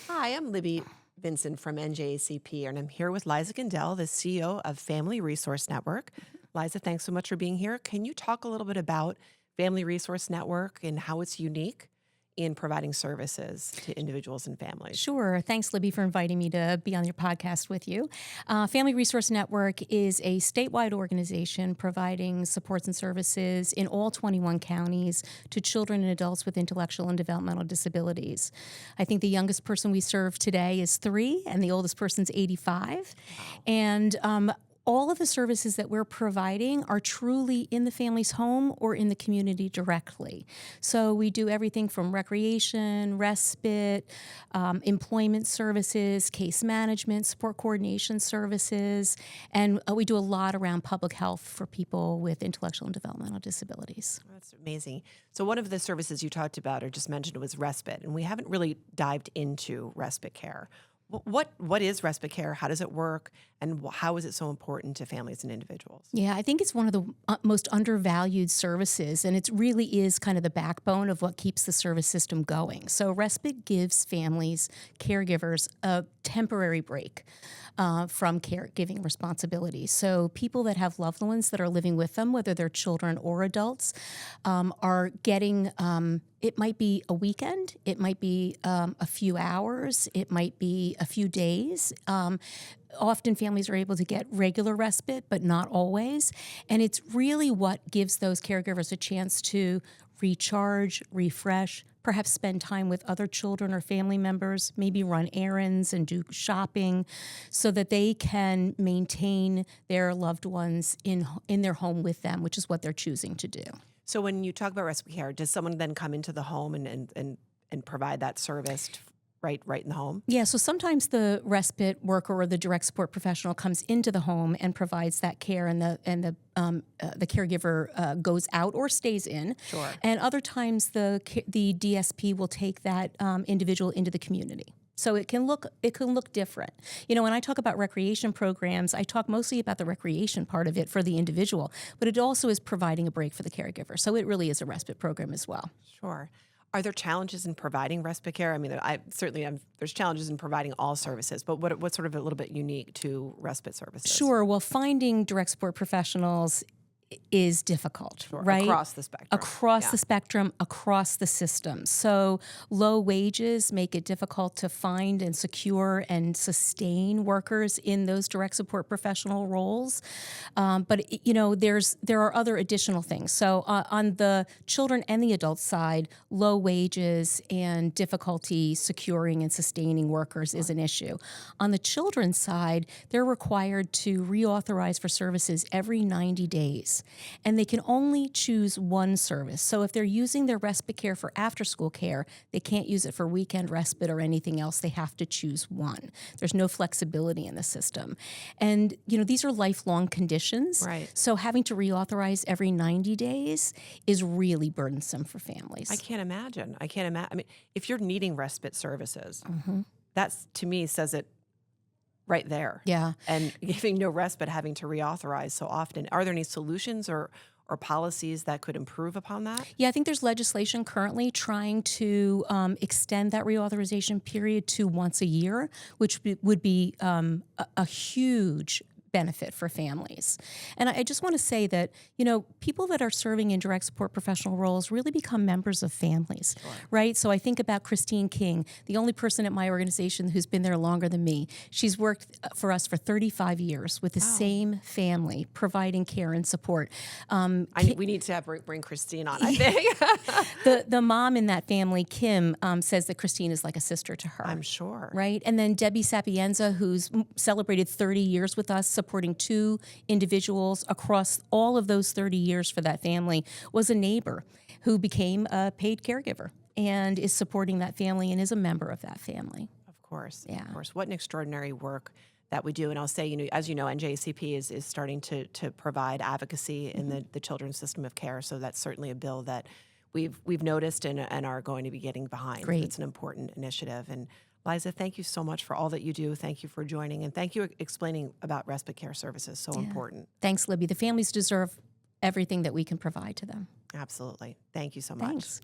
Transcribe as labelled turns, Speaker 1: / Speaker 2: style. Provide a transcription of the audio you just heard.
Speaker 1: Hi, I'm Libby Vincent from NJACP, and I'm here with Liza Gundell, the CEO of Family Resource Network. Liza, thanks so much for being here. Can you talk a little bit about Family Resource Network and how it's unique in providing services to individuals and families?
Speaker 2: Sure. Thanks, Libby, for inviting me to be on your podcast with you. Family Resource Network is a statewide organization providing supports and services in all 21 counties to children and adults with intellectual and developmental disabilities. I think the youngest person we serve today is 3, and the oldest person's 85.
Speaker 1: Wow.
Speaker 2: And all of the services that we're providing are truly in the family's home or in the community directly. So we do everything from recreation, respite, employment services, case management, support coordination services, and we do a lot around public health for people with intellectual and developmental disabilities.
Speaker 1: That's amazing. So one of the services you talked about or just mentioned was respite, and we haven't really dived into respite care. What is respite care? How does it work? And how is it so important to families and individuals?
Speaker 2: Yeah, I think it's one of the most undervalued services, and it really is kind of the backbone of what keeps the service system going. So respite gives families, caregivers, a temporary break from caregiving responsibilities. So people that have loved ones that are living with them, whether they're children or adults, are getting it might be a weekend, it might be a few hours, it might be a few days. Often families are able to get regular respite, but not always. And it's really what gives those caregivers a chance to recharge, refresh, perhaps spend time with other children or family members, maybe run errands and do shopping so that they can maintain their loved ones in their home with them, which is what they're choosing to do.
Speaker 1: So when you talk about respite care, does someone then come into the home and provide that service right in the home?
Speaker 2: Yeah, so sometimes the respite worker or the direct support professional comes into the home and provides that care, and the caregiver goes out or stays in.
Speaker 1: Sure.
Speaker 2: And other times the DSP will take that individual into the community. So it can look different. You know, when I talk about recreation programs, I talk mostly about the recreation part of it for the individual, but it also is providing a break for the caregiver. So it really is a respite program as well.
Speaker 1: Sure. Are there challenges in providing respite care? I mean, there's challenges in providing all services, but what's sort of a little bit unique to respite services?
Speaker 2: Sure. Well, finding direct support professionals is difficult,
Speaker 1: Sure.
Speaker 2: right?
Speaker 1: Across the spectrum.
Speaker 2: Across the spectrum, across the system. So low wages make it difficult to find and secure and sustain workers in those direct support professional roles. But there are other additional things. So on the children and the adult side, low wages and difficulty securing and sustaining workers is an issue. On the children's side, they're required to reauthorize for services every 90 days. And they can only choose one service. So if they're using their respite care for after-school care, they can't use it for weekend respite or anything else. They have to choose one. There's no flexibility in the system. And, these are lifelong conditions.
Speaker 1: Right.
Speaker 2: So having to reauthorize every 90 days is really burdensome for families.
Speaker 1: I can't imagine. I mean, if you're needing respite services, that's, to me, says it right there.
Speaker 2: Yeah.
Speaker 1: And giving no respite, having to reauthorize so often. Are there any solutions or policies that could improve upon that?
Speaker 2: Yeah, I think there's legislation currently trying to extend that reauthorization period to once a year, which would be a huge benefit for families. And I just want to say that, people that are serving in direct support professional roles really become members of families, right? So I think about Christine King, the only person at my organization who's been there longer than me. She's worked for us for 35 years with the same family, providing care and support.
Speaker 1: We need to bring Christine on, I think.
Speaker 2: The mom in that family, Kim, says that Christine is like a sister to her.
Speaker 1: I'm sure.
Speaker 2: Right? And then Debbie Sapienza, who's celebrated 30 years with us, supporting 2 individuals across all of those 30 years for that family, was a neighbor who became a paid caregiver and is supporting that family and is a member of that family.
Speaker 1: Of course.
Speaker 2: Yeah.
Speaker 1: Of course. What an extraordinary work that we do. And I'll say, as you know, NJACP is starting to provide advocacy in the children's system of care. So that's certainly a bill that we've noticed and are going to be getting behind.
Speaker 2: Great.
Speaker 1: It's an important initiative. And Liza, thank you so much for all that you do. Thank you for joining, and thank you for explaining about respite care services. So important.
Speaker 2: Thanks, Libby. The families deserve everything that we can provide to them.
Speaker 1: Absolutely. Thank you so much.
Speaker 2: Thanks.